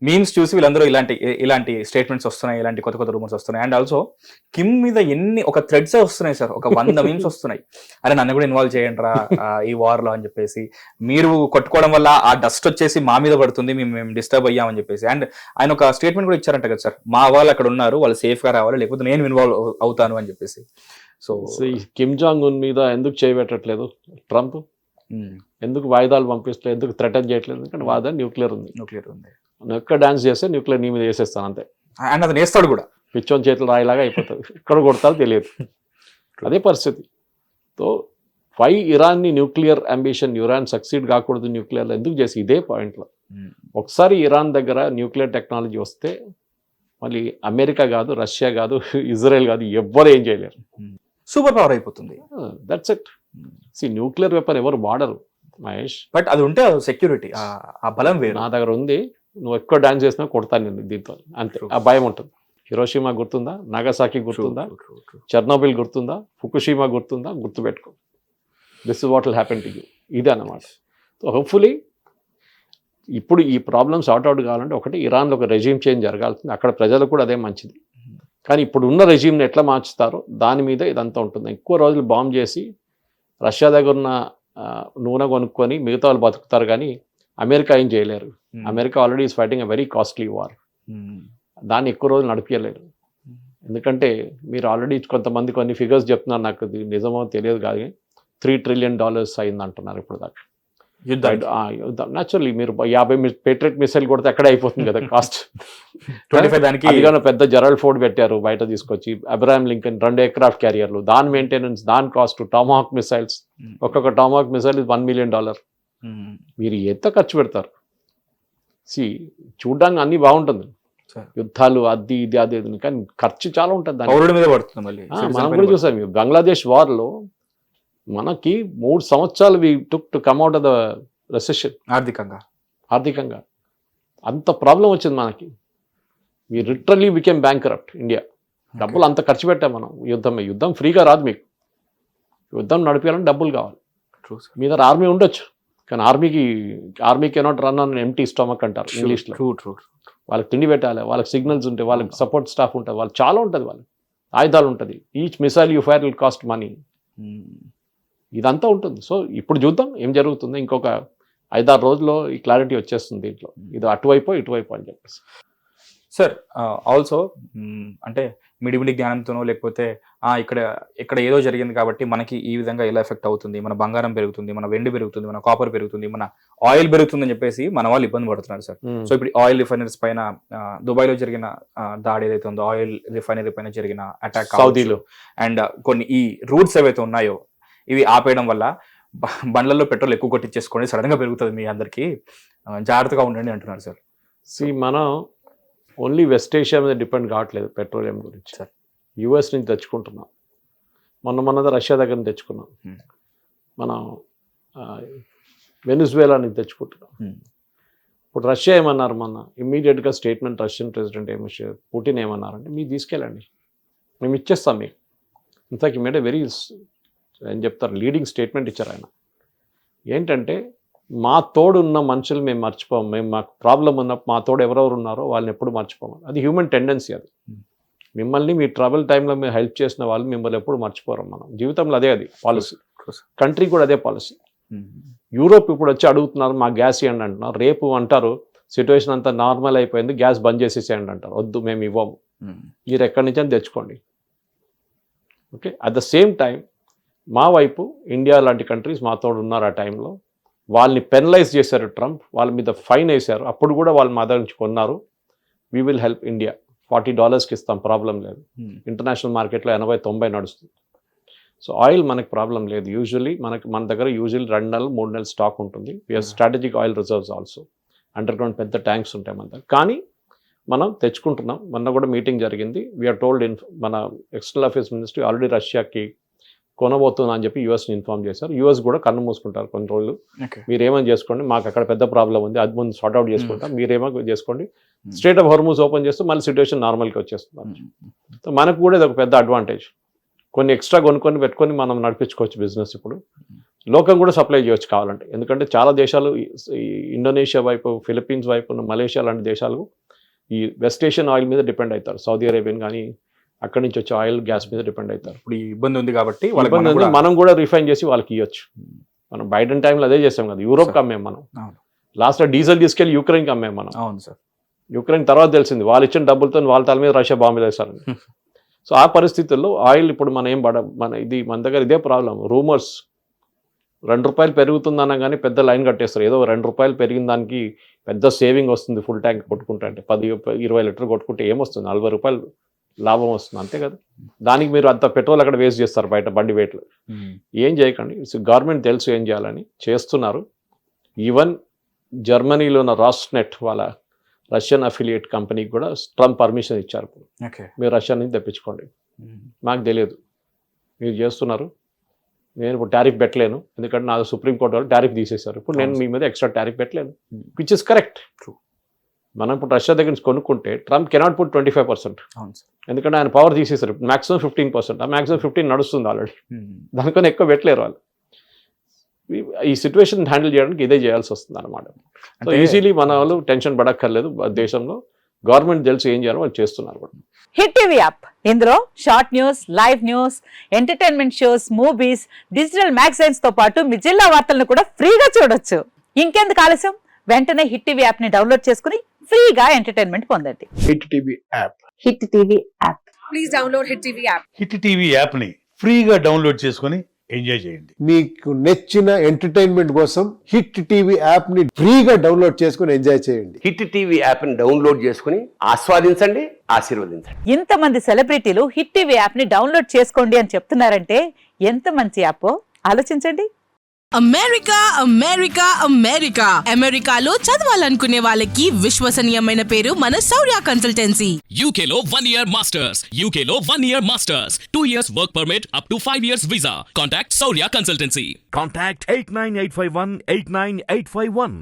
Memes చూసి వీళ్ళందరూ ఇలాంటి స్టేట్మెంట్స్ వస్తున్నాయి, ఇలాంటి కొత్త కొత్త రూమర్స్ వస్తున్నాయి. అండ్ ఆల్సో కిమ్ మీద ఒక థ్రెడ్సే వస్తున్నాయి సార్, ఒక 100 మీమ్స్ వస్తున్నాయి. అరే నన్ను కూడా ఇన్వాల్వ్ చేయండి రా ఈ వార్ లో అని చెప్పేసి, మీరు కొట్టుకోవడం వల్ల ఆ డస్ట్ వచ్చేసి మా మీద పడుతుంది, మేము డిస్టర్బ్ అయ్యామని చెప్పేసి. అండ్ ఆయన ఒక స్టేట్మెంట్ కూడా ఇచ్చారంట కదా సార్, మా వాళ్ళు అక్కడ ఉన్నారు, వాళ్ళు సేఫ్ గా రావాలి, లేకపోతే నేను ఇన్వాల్వ్ అవుతాను అని చెప్పేసి. సో కిమ్ జాంగ్ ఉన్ మీద ఎందుకు చేయబెట్టట్లేదు ట్రంప్? ఎందుకు వాయిదాలు పంపిస్తలేదు, ఎందుకు థ్రెటన్ చేయట్లేదు? ఎందుకంటే వాద న్యూక్లియర్ ఉంది. నువ్వు ఎక్కడ డాన్స్ చేస్తే న్యూక్లియర్ నీ మీద వేసేస్తాను అంతే. అండ్ అది నేస్తాడు కూడా, పిచ్చోని చేతులు రాయిలాగా అయిపోతుంది, ఎక్కడ కొడతారో తెలియదు. అదే పరిస్థితి. సో వై ఇరాన్ని న్యూక్లియర్ అంబిషన్, ఇరాన్ సక్సీడ్ కాకూడదు న్యూక్లియర్లో ఎందుకు చేసి ఇదే పాయింట్లో. ఒకసారి ఇరాన్ దగ్గర న్యూక్లియర్ టెక్నాలజీ వస్తే మళ్ళీ అమెరికా కాదు, రష్యా కాదు, ఇజ్రాయెల్ కాదు, ఎవ్వరు ఏం చేయలేరు. సూపర్ పవర్ అయిపోతుంది. That's it. న్యూక్లియర్ వెపన్ ఎవరు వాడరు మహేష్, బట్ అది ఉంటే సెక్యూరిటీ, ఆ బలం వేరు. నా దగ్గర ఉంది, నువ్వు ఎక్కువ డాన్స్ చేసినా కొడతాను నేను దీంతో, అంతే. ఆ భయం ఉంటుంది. హిరోషిమా గుర్తుందా, నాగసాకి గుర్తుందా, చెర్నోబిల్ గుర్తుందా, ఫుకుషిమా గుర్తుందా? గుర్తుపెట్టుకో. This is what will happen to you. ఇదే అన్నమాట. సో హోప్ఫుల్లీ ఇప్పుడు ఈ ప్రాబ్లమ్ సార్ట్ అవుట్ కావాలంటే ఒకటి ఇరాన్లో ఒక రెజీమ్ చేంజ్ జరగాల్సింది, అక్కడ ప్రజలకు కూడా అదే మంచిది. కానీ ఇప్పుడు ఉన్న రెజీమ్ని ఎట్లా మార్చుతారో దాని మీద ఇదంతా ఉంటుంది. ఎక్కువ రోజులు బాంబ్ చేసి రష్యా దగ్గర ఉన్న నూనె కొనుక్కొని మిగతా వాళ్ళు బతుకుతారు, కానీ అమెరికా ఏం చేయలేరు. America already is fighting a very costly war. దాన్ని ఎక్కువ రోజులు నడిపించలేరు. ఎందుకంటే మీరు ఆల్రెడీ కొంతమంది కొన్ని ఫిగర్స్ చెప్తున్నారు, నాకు ఇది నిజమో తెలియదు, కానీ $3 trillion అయింది అంటున్నారు ఇప్పుడు దాకా యుద్ధం. న్యాచురల్లీ మీరు 50 పేట్రియట్ మిసైల్ కొడితే అక్కడే అయిపోతుంది కదా కాస్ట్. దానికి పెద్ద జెరాల్డ్ ఫోర్డ్ పెట్టారు బయట తీసుకొచ్చి, అబ్రహాం లింకన్ 2 ఎయిర్క్రాఫ్ట్ క్యారియర్లు, దాని మెయింటెనెన్స్, దాని కాస్ట్, టామాహాక్ మిసైల్స్, ఒక్కొక్క టామాహాక్ మిసైల్ $1 million. మీరు ఎంత ఖర్చు పెడతారు? చూడడానికి అన్ని బాగుంటుంది, యుద్ధాలు అది ఇది అది, కానీ ఖర్చు చాలా ఉంటుంది. దాని మీద పడుతుంది. మనం కూడా చూసాం బంగ్లాదేశ్ వార్లో మనకి 3 సంవత్సరాలు we took to come out of the recession. ఆర్థికంగా అంత ప్రాబ్లం వచ్చింది మనకి. We literally became bankrupt India. డబ్బులు అంత ఖర్చు పెట్టాం మనం యుద్ధం ఫ్రీగా రాదు. మీకు యుద్ధం నడిపించాలంటే డబ్బులు కావాలి. మీ దగ్గర ఆర్మీ ఉండొచ్చు, కానీ army cannot run on empty stomach అంటారు ఇంగ్లీష్లో. వాళ్ళకి తిండి పెట్టాలి, వాళ్ళకి సిగ్నల్స్ ఉంటాయి, వాళ్ళకి సపోర్ట్ స్టాఫ్ ఉంటుంది, వాళ్ళు చాలా ఉంటుంది, వాళ్ళకి ఆయుధాలు ఉంటుంది. Each missile you fire will cost money. ఇదంతా ఉంటుంది. సో ఇప్పుడు చూద్దాం ఏం జరుగుతుందో. ఇంకొక 5-6 రోజుల్లో ఈ క్లారిటీ వచ్చేస్తుంది దీంట్లో, ఇది అటువైపు ఇటువైపు అని చెప్పేసి. సార్ ఆల్సో అంటే మిడిమిడి జ్ఞానంతోనో, లేకపోతే ఇక్కడ ఏదో జరిగింది కాబట్టి మనకి ఈ విధంగా ఎలా ఎఫెక్ట్ అవుతుంది, మన బంగారం పెరుగుతుంది, మన వెండి పెరుగుతుంది, మన కాపర్ పెరుగుతుంది, మన ఆయిల్ పెరుగుతుంది అని చెప్పేసి మన వాళ్ళు ఇబ్బంది పడుతున్నారు సార్. సో ఇప్పుడు ఆయిల్ రిఫైనరీస్ పైన దుబాయ్లో జరిగిన దాడి ఏదైతే ఉందో, ఆయిల్ రిఫైనరీ పైన జరిగిన అటాక్ సౌదీలో, అండ్ కొన్ని ఈ రూట్స్ ఏవైతే ఉన్నాయో ఇవి ఆపేయడం వల్ల బండ్లలో పెట్రోల్ ఎక్కువ కొట్టించేసుకోండి, సడన్ గా పెరుగుతుంది, మీ అందరికీ జాగ్రత్తగా ఉండండి అంటున్నారు సార్. మనం ఓన్లీ వెస్ట్ ఏషియా మీద డిపెండ్ కావట్లేదు పెట్రోలియం గురించి సార్. యూఎస్ నుంచి తెచ్చుకుంటున్నాం, మొన్న రష్యా దగ్గర నుంచి తెచ్చుకున్నాం, మనం వెనిజువేలా నుంచి తెచ్చుకుంటున్నాం. ఇప్పుడు రష్యా ఏమన్నారు మొన్న ఇమ్మీడియట్గా స్టేట్మెంట్, రష్యన్ ప్రెసిడెంట్ పుటిన్ ఏమన్నారంటే, మీరు తీసుకెళ్ళండి, మేము ఇచ్చేస్తాం మీకు. ఇంతకీ మేడ వెరీ ఏం చెప్తారు, లీడింగ్ స్టేట్మెంట్ ఇచ్చారు ఆయన. ఏంటంటే మా తోడు ఉన్న మనుషులు మేము మర్చిపోము, మాకు ప్రాబ్లం ఉన్నప్పుడు మా తోడు ఎవరెవరు ఉన్నారో వాళ్ళని ఎప్పుడు మర్చిపోము. అది హ్యూమన్ టెండెన్సీ. అది మిమ్మల్ని మీ ట్రబుల్ టైంలో మీరు హెల్ప్ చేసిన వాళ్ళు మిమ్మల్ని ఎప్పుడు మర్చిపోరు. మనం జీవితంలో అది పాలసీ, కంట్రీ కూడా అదే పాలసీ. యూరోప్ ఇప్పుడు వచ్చి అడుగుతున్నారు మా గ్యాస్ ఇవ్వండి అంటున్నారు, రేపు అంటారు సిచ్యువేషన్ అంతా నార్మల్ అయిపోయింది, గ్యాస్ బంద్ చేసేసేయండి అంటారు. వద్దు మేము ఇవ్వము, మీరు ఎక్కడి నుంచి అని తెచ్చుకోండి. Okay, at the same time మా వైపు ఇండియా లాంటి కంట్రీస్ మా తోడు ఉన్నారు. ఆ టైంలో వాళ్ళని పెనలైజ్ చేశారు ట్రంప్, వాళ్ళ మీద ఫైన్ వేశారు, అప్పుడు కూడా వాళ్ళు మా దగ్గర నుంచి కొన్నారు. వీ విల్ హెల్ప్ ఇండియా, $40 ఇస్తాం, ప్రాబ్లం లేదు. ఇంటర్నేషనల్ మార్కెట్లో 80-90 నడుస్తుంది. సో ఆయిల్ మనకు ప్రాబ్లం లేదు. మన దగ్గర యూజువల్లీ 2 నెలలు 3 నెలలు స్టాక్ ఉంటుంది. We're strategic oil reserves also. Underground పెద్ద ట్యాంక్స్ ఉంటాయి మన దగ్గర, కానీ మనం తెచ్చుకుంటున్నాం. మొన్న కూడా మీటింగ్ జరిగింది. వీఆర్ టోల్డ్ మన ఎక్స్టర్నల్ అఫేర్స్ మినిస్ట్రీ ఆల్రెడీ రష్యాకి కొనబోతున్నా అని చెప్పి యూఎస్ని ఇన్ఫార్మ్ చేశారు. యూఎస్ కూడా కన్ను మూసుకుంటారు కొన్ని రోజులు, మీరేమని చేసుకోండి, మాకు అక్కడ పెద్ద ప్రాబ్లం ఉంది, అది ముందు సార్ట్ అవుట్ చేసుకుంటాం, మీరేమో చేసుకోండి. స్ట్రేట్ ఆఫ్ హార్మూజ్ ఓపెన్ చేస్తే మళ్ళీ సిచ్యువేషన్ నార్మల్కి వచ్చేస్తుంది. సో మనకు కూడా ఇది ఒక పెద్ద అడ్వాంటేజ్. కొన్ని ఎక్స్ట్రా కొనుక్కొని పెట్టుకొని మనం నడిపించుకోవచ్చు బిజినెస్ ఇప్పుడు. లోకం కూడా సప్లై చేయొచ్చు కావాలంటే. ఎందుకంటే చాలా దేశాలు ఈ ఇండోనేషియా వైపు, ఫిలిప్పీన్స్ వైపు, మలేషియా లాంటి దేశాలు ఈ వెస్ట్ ఏషియన్ ఆయిల్ మీద డిపెండ్ అవుతారు. సౌదీ అరేబియన్ కానీ అక్కడి నుంచి వచ్చే ఆయిల్, గ్యాస్ మీద డిపెండ్ అవుతారు. ఇప్పుడు ఈ ఇబ్బంది ఉంది కాబట్టి మనం కూడా రిఫైన్ చేసి వాళ్ళకి ఇవ్వచ్చు. మనం బైడెన్ టైంలో అదే చేసాం కదా, యూరోప్కి అమ్మాం మనం. లాస్ట్లో డీజిల్ తీసుకెళ్లి యూక్రెయిన్కి అమ్మాం మనం. అవును సార్. యూక్రెయిన్ తర్వాత తెలిసింది వాళ్ళు ఇచ్చిన డబ్బులతో వాళ్ళ తల మీద రష్యా బాంబులు వేస్తారని. సో ఆ పరిస్థితుల్లో ఆయిల్ ఇప్పుడు మనం ఏం మన దగ్గర ఇదే ప్రాబ్లం. రూమర్స్ ₹2 పెరుగుతుందన్నా కానీ పెద్ద లైన్ కట్టేస్తారు. ఏదో ₹2 పెరిగిన దానికి పెద్ద సేవింగ్ వస్తుంది ఫుల్ ట్యాంక్ కొట్టుకుంటే. అంటే 10-20 లీటర్ కొట్టుకుంటే ఏమొస్తుంది, ₹40 లాభం వస్తుంది, అంతే కదా. దానికి మీరు అంత పెట్రోల్ అక్కడ వేస్ట్ చేస్తారు బయట బండి వెయిట్లు. ఏం చేయకండి. గవర్నమెంట్ తెలుసు ఏం చేయాలని, చేస్తున్నారు. ఈవెన్ జర్మనీలో ఉన్న రాస్నెట్ వాళ్ళ రష్యన్ అఫిలియేట్ కంపెనీకి కూడా ట్రంప్ పర్మిషన్ ఇచ్చారు. మీరు రష్యా నుంచి తెప్పించుకోండి, మాకు తెలియదు, మీరు చేస్తున్నారు, నేను ఇప్పుడు టారిఫ్ పెట్టలేను, ఎందుకంటే నా సుప్రీంకోర్టు వాళ్ళు టారిఫ్ తీసేశారు, ఇప్పుడు నేను మీ మీద ఎక్స్ట్రా టారిఫ్ పెట్టలేను, విచ్ ఇస్ కరెక్ట్. మనం ఇప్పుడు రష్యా దగ్గర నుంచి కొనుక్కుంటే ట్రంప్ కెనాట్ పుట్ 25%, ఎందుకంటే ఆయన పవర్ తీసేశారు. మాక్సిమం 15%, ఆ మాక్సిమం 15 నడుస్తుంది ఆల్రెడీ, దానికన్నా ఎక్కువ పెట్టలేరు వాళ్ళు. ఈ సిచ్యువేషన్ హ్యాండిల్ చేయడానికి ఇదే చేయాల్సి వస్తుంది అనమాట. సో ఈజీలీ మన వాళ్ళు టెన్షన్ పడక్కర్లేదు. దేశంలో గవర్నమెంట్ తెలుసు ఏం చేయాలో వాళ్ళు చేస్తున్నారు కూడా. హిట్ టీవీ యాప్, ఇందులో short news, live news, entertainment shows, movies, digital magazines తో పాటు మీ జిల్లా వార్తలను కూడా ఫ్రీగా చూడొచ్చు. ఇంకెందుకు ఆలస్యం, వెంటనే హిట్ టీవీ యాప్ ని డౌన్లోడ్ చేసుకుని ఫ్రీగా ఎంటర్టైన్మెంట్ పొందండి. Hit TV app. Hit TV app. Please download hit TV app. Hit TV యాప్ని ఫ్రీగా డౌన్లోడ్ చేసుకొని ఎంజాయ్ చేయండి. మీకు నచ్చిన ఎంటర్టైన్మెంట్ కోసం హిట్ టీవీ యాప్ ని ఫ్రీగా డౌన్లోడ్ చేసుకుని ఎంజాయ్ చేయండి. హిట్ టీవీ యాప్ ని డౌన్లోడ్ చేసుకుని ఆస్వాదించండి, ఆశీర్వదించండి. ఇంతమంది సెలబ్రిటీలు హిట్ టీవీ యాప్ ని డౌన్లోడ్ చేసుకోండి అని చెప్తున్నారంటే ఎంత మంచి యాప్ ఆలోచించండి. అమెరికా అమెరికా అమెరికా అమెరికాలో చదవాలనుకునే వాళ్ళకి విశ్వసనీయమైన పేరు మన శౌర్య కన్సల్టెన్సీ. UK లో 1 year masters, UK లో 1 year masters, 2 years work permit up to 5 years visa. Contact Saurya Consultancy. Contact 89851 89851.